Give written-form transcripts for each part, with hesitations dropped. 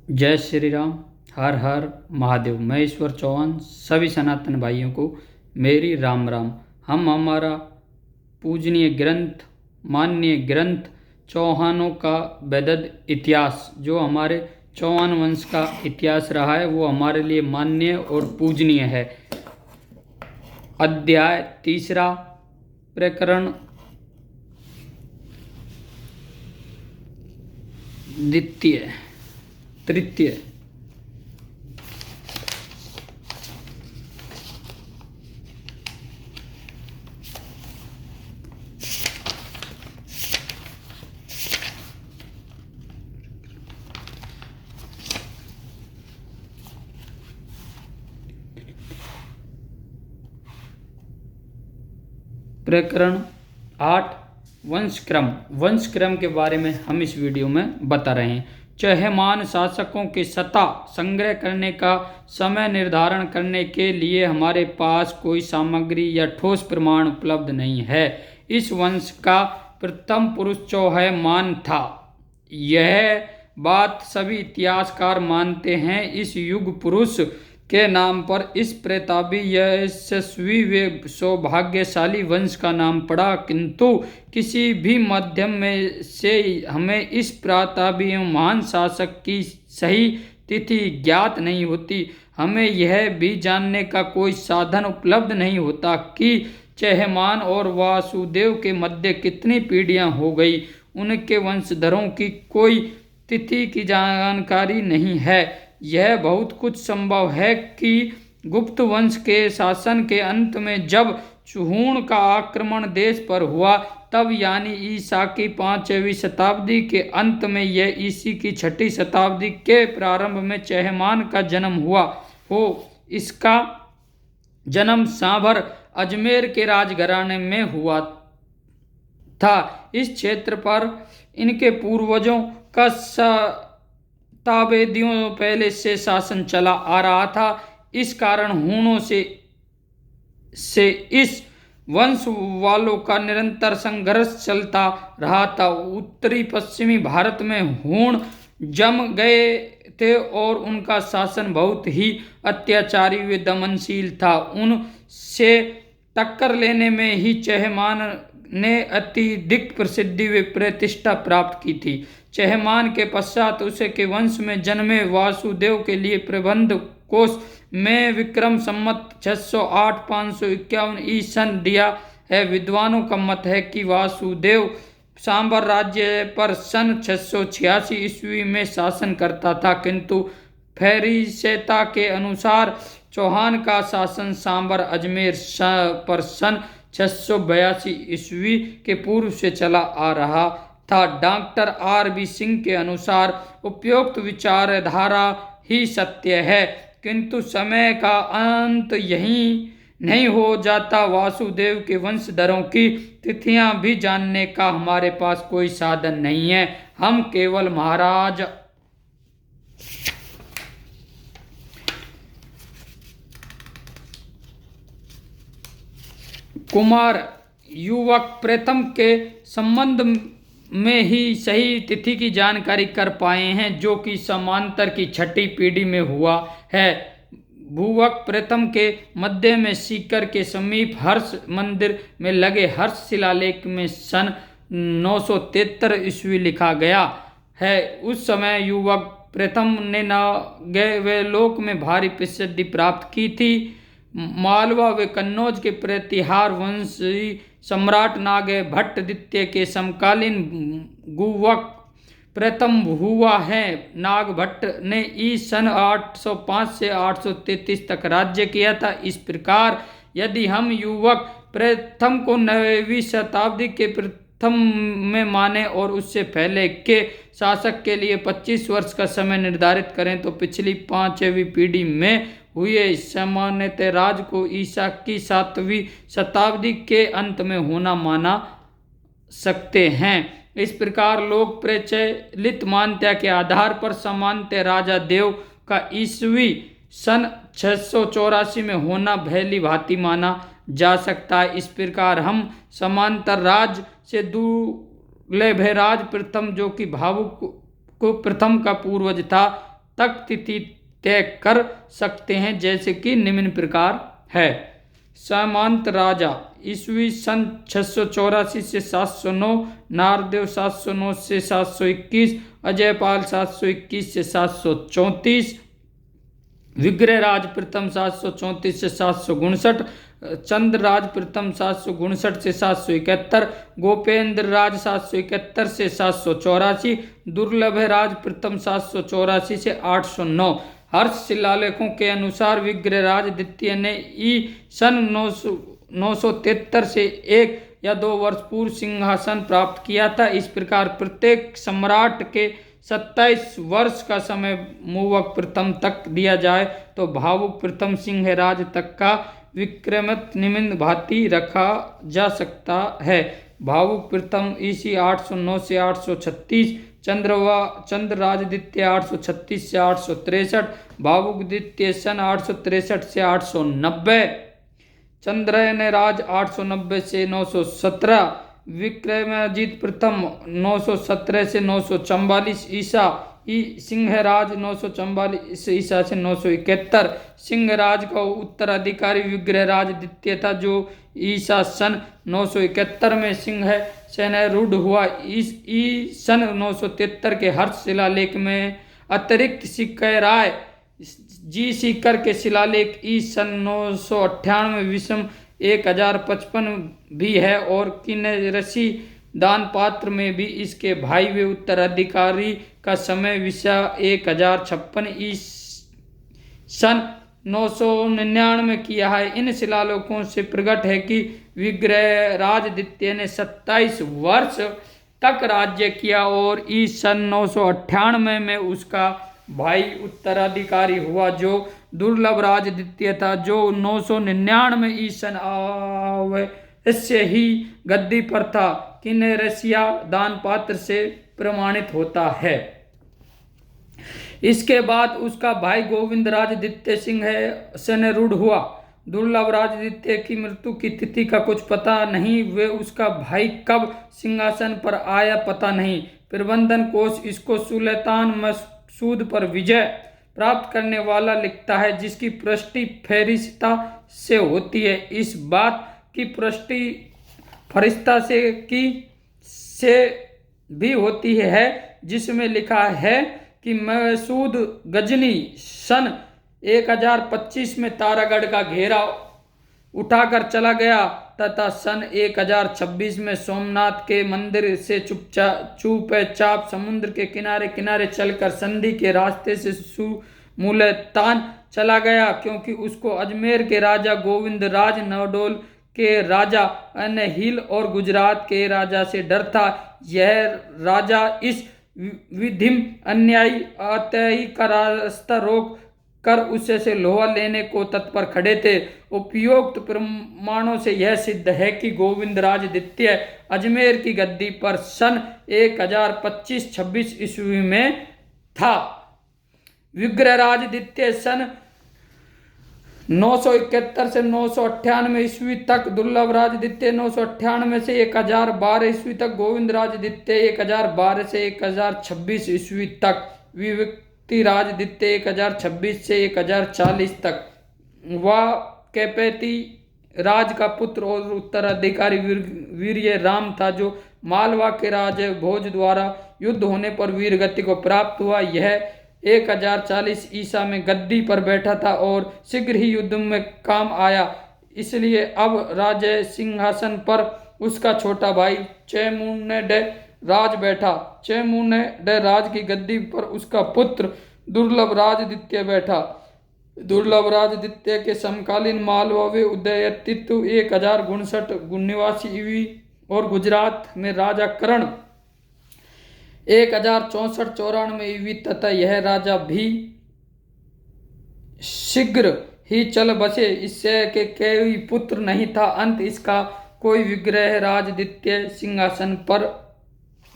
जय श्री राम। हर हर महादेव। मैं ईश्वर चौहान सभी सनातन भाइयों को मेरी राम राम। हम हमारा पूजनीय ग्रंथ, माननीय ग्रंथ चौहानों का वैदद इतिहास, जो हमारे चौहान वंश का इतिहास रहा है, वो हमारे लिए माननीय और पूजनीय है। अध्याय तीसरा, प्रकरण तृतीय। प्रकरण 8, वंशक्रम के बारे में हम इस वीडियो में बता रहे हैं। चहेमान शासकों की सत्ता संग्रह करने का समय निर्धारण करने के लिए हमारे पास कोई सामग्री या ठोस प्रमाण उपलब्ध नहीं है। इस वंश का प्रथम पुरुष चौहमान था। यह बात सभी इतिहासकार मानते हैं। इस युग पुरुष के नाम पर इस प्रतापी, यशस्वी व सौभाग्यशाली वंश का नाम पड़ा, किंतु किसी भी माध्यम में से हमें इस प्रतापी महान शासक की सही तिथि ज्ञात नहीं होती। हमें यह भी जानने का कोई साधन उपलब्ध नहीं होता कि चहेमान और वासुदेव के मध्य कितनी पीढ़ियां हो गई। उनके वंशधरों की कोई तिथि की जानकारी नहीं है। यह बहुत कुछ संभव है कि गुप्त वंश के शासन के अंत में जब चूहण का आक्रमण देश पर हुआ, तब यानी ईसा की 5वीं शताब्दी के अंत में यह ईसी की 6ठी शताब्दी के प्रारंभ में चहेमान का जन्म हुआ हो। इसका जन्म सांभर अजमेर के राजघराने में हुआ था। इस क्षेत्र पर इनके पूर्वजों का शताब्दियों पहले से शासन चला आ रहा था। इस कारण हूणों से इस वंश वालों का निरंतर संघर्ष चलता रहा था। उत्तरी पश्चिमी भारत में हूण जम गए थे और उनका शासन बहुत ही अत्याचारी व दमनशील था। उनसे टक्कर लेने में ही चहेमान ने अत्यधिक प्रसिद्धि व प्रतिष्ठा प्राप्त की थी। चहेमान के पश्चात उसे के वंश में जन्मे वासुदेव के लिए प्रबंध कोश में विक्रम संमत 608-551 ईसन दिया है। विद्वानों का मत है कि वासुदेव सांबर राज्य पर सन 686 ईस्वी में शासन करता था, किंतु फेरिसेता के अनुसार चौहान का शासन सांबर अजमेर पर सन 682 ईस्वी के पूर्व से चला आ रहा था। Doctor R.B. सिंह के अनुसार उपयुक्त विचारधारा ही सत्य है, किंतु समय का अंत यही नहीं हो जाता। वासुदेव के वंशधरों की तिथियां भी जानने का हमारे पास कोई साधन नहीं है। हम केवल महाराज कुमार युवक प्रथम के संबंध में ही सही तिथि की जानकारी कर पाए हैं, जो कि समांतर की 6ठी पीढ़ी में हुआ है। भुवक प्रथम के मध्य में सीकर के समीप हर्ष मंदिर में लगे हर्ष शिलालेख में सन 973 ईस्वी लिखा गया है। उस समय युवक प्रथम ने नागैवलोक में भारी प्रसिद्धि प्राप्त की थी। मालवा व कन्नौज के प्रतिहार वंशी सम्राट नागे भट्ट द्वितीय के समकालीन गुवक प्रथम हुआ है। नागभट्ट ने सन 805 से 833 तक राज्य किया था। इस प्रकार यदि हम युवक प्रथम को 9वीं शताब्दी के प्रथम में माने और उससे पहले के शासक के लिए 25 वर्ष का समय निर्धारित करें, तो पिछली 5वीं पीढ़ी में हुए सामान्यतः राज को ईसा की 7वीं शताब्दी के अंत में होना माना सकते हैं। इस प्रकार लोग प्रचलित मान्यता के आधार पर सामान्यतः राजा देव का ईस्वी सन 684 में होना भली भांति माना जा सकता है। इस प्रकार हम समांतर राज से दुर्लभ राज प्रथम, जो कि भावुक को प्रथम का पूर्वज था, तक तिथि तय कर सकते हैं, जैसे कि निम्न प्रकार है। सामंत राजा ईस्वी सन 684 से 709, नारदेव 709 से 721, अजयपाल 721 से 734, विग्रहराज प्रथम 734 से 759, चंद्रराज प्रथम 759 से 771, गोपेंद्र राज 771 से 784, दुर्लभ राज प्रथम 784 से 809। हर्ष शिलालेखों के अनुसार विग्रहराज द्वितीय ने सन 973 से 1 या 2 वर्ष पूर्व सिंहासन प्राप्त किया था। इस प्रकार प्रत्येक सम्राट के 27 वर्ष का समय मूवक प्रथम तक दिया जाए तो भावुक प्रथम सिंह राज तक का विक्रमित निम्न भांति रखा जा सकता है। भावुक प्रथम ईसी 809 से 836, चंद्रराज द्वितीय 836 से 863, भावुक द्वितीय सन 863 से 890, चंद्रयन राज 890 से 917, विक्रमाजीत प्रथम 917 से 944 ईसा, सिंहराज 944 ईसा से 971। सिंहराज का उत्तराधिकारी विग्रहराज द्वितीय था, जो ईसा सन 971 में सिंह सेनारूढ़ हुआ। इस सन 973 के हर्ष शिलालेख में अतिरिक्त सिक्कराय जी सीकर के शिलालेख सन 998 में विषम 1055 भी है और किन्नरसी दान पात्र में भी इसके भाई व उत्तराधिकारी का समय विषा 1056 सन 999 किया है। इन शिलालेखों से प्रकट है कि विग्रहराज द्वितीय ने 27 वर्ष तक राज्य किया और सन 998 में उसका भाई उत्तराधिकारी हुआ, जो दुर्लभ राज द्वितीय था, जो 999 सन अवश्य ही गद्दी पर था। किन्नरसिया दान पात्र से प्रमाणित होता है। इसके बाद उसका भाई गोविंद राज द्वितीय सिंह सेनारूढ़ हुआ। दुर्लभ राज द्वितीय की मृत्यु की तिथि का कुछ पता नहीं, वे उसका भाई कब सिंहासन पर आया पता नहीं। प्रबंधन कोश इसको सुल्तान मसूद पर विजय प्राप्त करने वाला लिखता है, जिसकी पुष्टि फरिश्ता से होती है। इस बात की पुष्टि फरिश्ता से भी होती है, जिसमें लिखा है कि मसूद गजनी सन 1025 में तारागढ़ का घेरा उठाकर चला गया तथा सन 1026 में सोमनाथ के मंदिर से चुपचाप समुद्र के किनारे किनारे चलकर संधि के रास्ते से मुल्तान चला गया, क्योंकि उसको अजमेर के राजा गोविंद राज, नवडोल के राजा अनहिल और गुजरात के राजा से डर था। यह राजा इस विधिम अन्यायी अत्याई का रास्ता रोक कर उसे से लोहा लेने को तत्पर खड़े थे। उपयुक्त प्रमाणों से यह सिद्ध है कि गोविंद राज द्वितीय अजमेर की गद्दी पर सन 1025-26 ईस्वी में था। विग्रहराज द्वितीय सन 971 से 998 ईस्वी तक, दुर्लभ राज द्वितीय 998 से 1012 ईस्वी तक, गोविंद राज द्वितीय 1012 से 1026 ईस्वी तक, विविक्ति राज द्वितीय 1026 से 1040 तक। वह कैपेती राज का पुत्र और उत्तराधिकारी वीर्य राम था, जो मालवा के राजा भोज द्वारा युद्ध होने पर वीरगति को प्राप्त हुआ। यह 1040 ईसा में गद्दी पर बैठा था और शीघ्र ही युद्ध में काम आया, इसलिए अब राज सिंहासन पर उसका छोटा भाई चैमुंड राज बैठा। चैमुंड राज की गद्दी पर उसका पुत्र दुर्लभ राज द्वितीय बैठा। दुर्लभ राज द्वितीय के समकालीन मालवा व उदयतित्व 1059 निवासी ईवी और गुजरात में राजा करण 1064-94 ईवी तथा यह राजा भी शीघ्र ही चल बसे। इससे के कोई पुत्र नहीं था। अंत इसका कोई विग्रह राज द्वितीय सिंहासन पर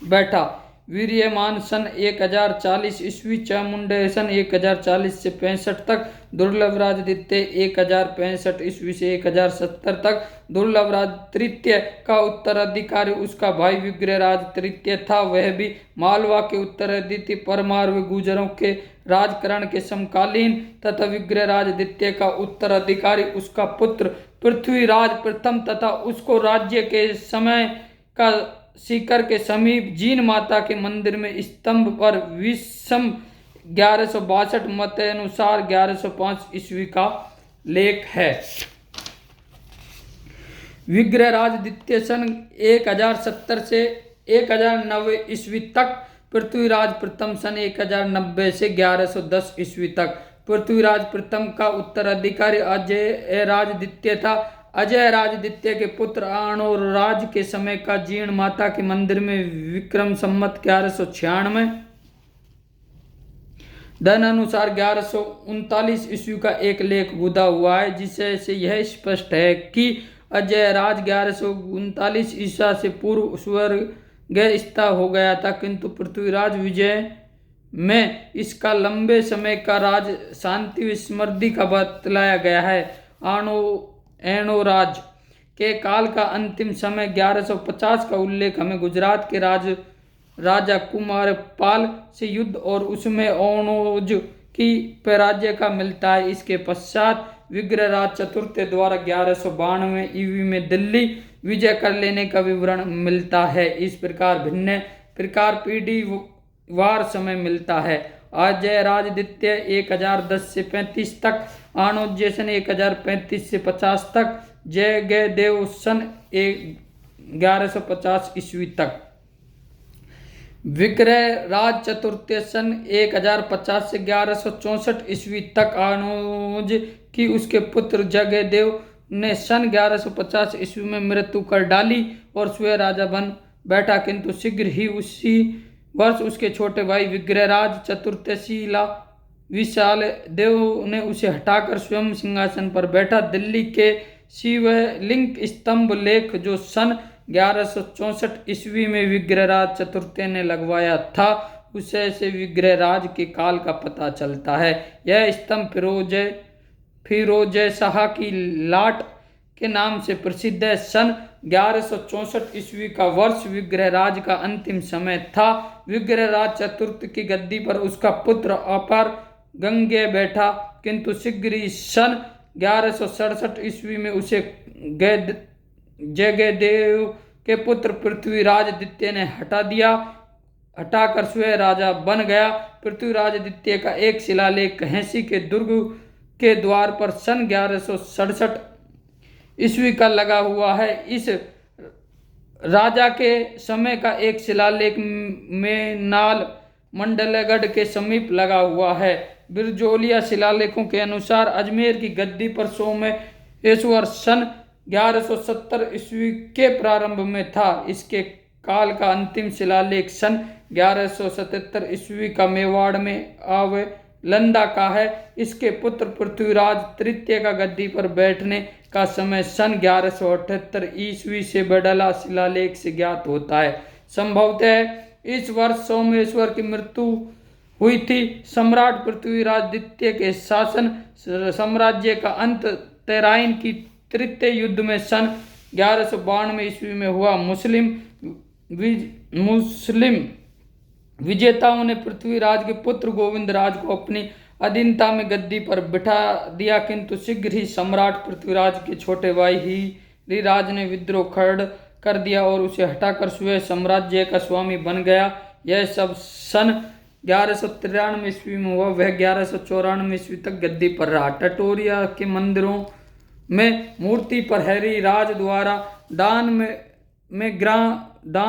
बैठा। वीर्यमान सन 1040 ईस्वी, चामुंडे सन 1040 से 65 तक, दुर्लभराज द्वितीय 1065 ईस्वी से 1070 तक। दुर्लभराज तृतीय का उत्तराधिकारी उसका भाई विग्रहराज तृतीय था। वह भी मालवा के उत्तराधिकारी परमार व गुर्जरों के राजकरण के समकालीन, तथा विग्रहराज द्वितीय का उत्तराधिकारी उसका पुत्र पृथ्वीराज प्रथम तथा उसको राज्य के समय का सीकर के समीप जीन माता के मंदिर में स्तंभ पर विषम 1162 मत अनुसार 1105 ईस्वी का लेख है। विग्रहराज द्वितीय सन 1070 से 1090 ईस्वी तक, पृथ्वीराज प्रथम सन 1090 से 1110 ईस्वी तक। पृथ्वीराज प्रथम का उत्तराधिकारी अजय राज द्वितीय था। अजय राज द्वितीय के पुत्र अर्णोराज के समय का जीर्ण माता के मंदिर में विक्रम संवत 1196 धन अनुसार 1139 ईस्वी का एक लेख गुदा हुआ है, जिससे से यह स्पष्ट है कि अजय राज 1139 ईसा से पूर्व स्वर्गस्थ हो गया था, किंतु पृथ्वीराज विजय में इसका लंबे समय का राज शांति व समृद्धि का बतलाया गया है। अर्णोराज के काल का अंतिम समय 1150 का उल्लेख हमें गुजरात के राजा कुमारपाल से युद्ध और उसमें अर्णोज की पराजय का मिलता है। इसके पश्चात विग्रहराज चतुर्थ द्वारा 1192 ईवी में दिल्ली विजय कर लेने का विवरण मिलता है। इस प्रकार भिन्न प्रकार पीढ़ी वार समय मिलता है। अजय राज द्वितीय 1010 से 35 तक, अर्णोज सन 1035 से 50 तक, जयदेव सन 1150 ईस्वी तक। विग्रहराज चतुर्थ सन 1050 से 1164 ईस्वी तक। अर्णोज की उसके पुत्र जयदेव ने सन 1150 ईस्वी में मृत्यु कर डाली और स्वयं राजा बन बैठा, किंतु शीघ्र ही उसी वर्ष उसके छोटे भाई विग्रहराज चतुर्थ विशाल देव ने उसे हटाकर स्वयं सिंहासन पर बैठा। दिल्ली के शिवलिंग स्तंभ लेख जो सन 1164 ईस्वी में विग्रहराज चतुर्थ ने लगवाया था, उसे से विग्रहराज के काल का पता चलता है। यह स्तंभ फिरोज शाह की लाट के नाम से प्रसिद्ध है। सन 1164 ईस्वी का वर्ष विग्रहराज का अंतिम समय था। विग्रहराज चतुर्थ की गद्दी पर उसका पुत्र अपर गंगे बैठा, किंतु शीघ्र ही सन 1167 ईस्वी में उसे जयदेव के पुत्र पृथ्वीराज द्वितीय ने हटाकर स्वयं राजा बन गया। पृथ्वीराज द्वितीय का एक शिलालेख कहेसी के दुर्ग के द्वार पर सन 1167 ईस्वी का लगा हुआ है। इस राजा के समय का एक शिलालेख मेनाल मंडलगढ़ के समीप लगा हुआ है। बिरजोलिया शिलालेखों के अनुसार अजमेर की गद्दी पर सोमेश्वर सन 1170 ईस्वी के प्रारंभ में था। इसके काल का अंतिम शिलालेख सन 1177 ईस्वी का मेवाड़ में लंदा का है। इसके पुत्र पृथ्वीराज तृतीय का गद्दी पर बैठने का समय सन 1178 ईस्वी से बडला शिलालेख से ज्ञात होता है। संभवतः इस वर्ष सोमेश्वर की मृत्यु हुई थी। सम्राट पृथ्वीराज द्वितीय के शासन साम्राज्य का अंत तराइन की तृतीय युद्ध में सन 1192 ईस्वी में हुआ। मुस्लिम विजेताओं ने पृथ्वीराज के पुत्र गोविंदराज को अपनी अधीनता में गद्दी पर बिठा दिया, किंतु शीघ्र ही सम्राट पृथ्वीराज के छोटे भाई हीराज ने विद्रोह खड़ा कर दिया और उसे हटाकर स्वयं साम्राज्य का स्वामी बन गया। यह सब सन 1193 ईस्वी में हुआ। वह 1194 ईस्वी तक गद्दी पर रहा। टटोरिया के मंदिरों में मूर्ति पर हरिराज द्वारा दान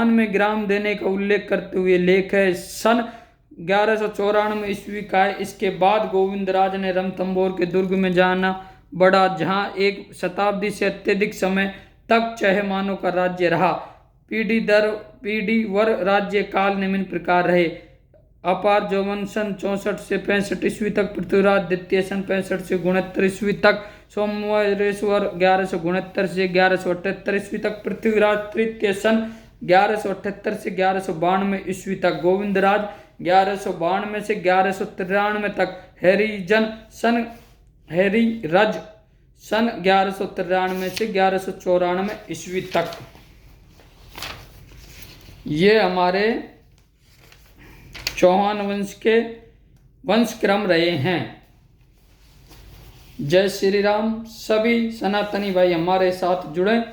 में ग्राम देने का उल्लेख करते हुए लेख है। सन 1194 ईस्वी का है। इसके बाद गोविंदराज ने रणथंभौर के दुर्ग में जाना बढ़ा, जहां एक शताब्दी से अत्यधिक समय तक चहमानों का राज्य रहा। पीढ़ी दर पीढ़ी वर राज्य काल निम्न प्रकार रहे। अपार जौवन सन 64 से 65 ईस्वी तक, पृथ्वीराज द्वितीय सन 65 से 69 ईस्वी तक, सोमेश्वर 1169 से 1178 ईस्वी तक, पृथ्वीराज तृतीय सन 1178 से 1192 ईस्वी तक गोविंदराज, 1192 से 1193 तक हैरीरज, सन 1193 से 1194 ईस्वी तक। ये हमारे चौहान वंश के वंशक्रम रहे हैं। जय श्री राम। सभी सनातनी भाई हमारे साथ जुड़ें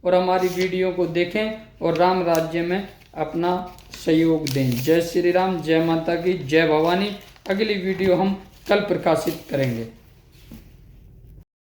और हमारी वीडियो को देखें और राम राज्य में अपना सहयोग दें। जय श्री राम, जय माता की, जय भवानी। अगली वीडियो हम कल प्रकाशित करेंगे।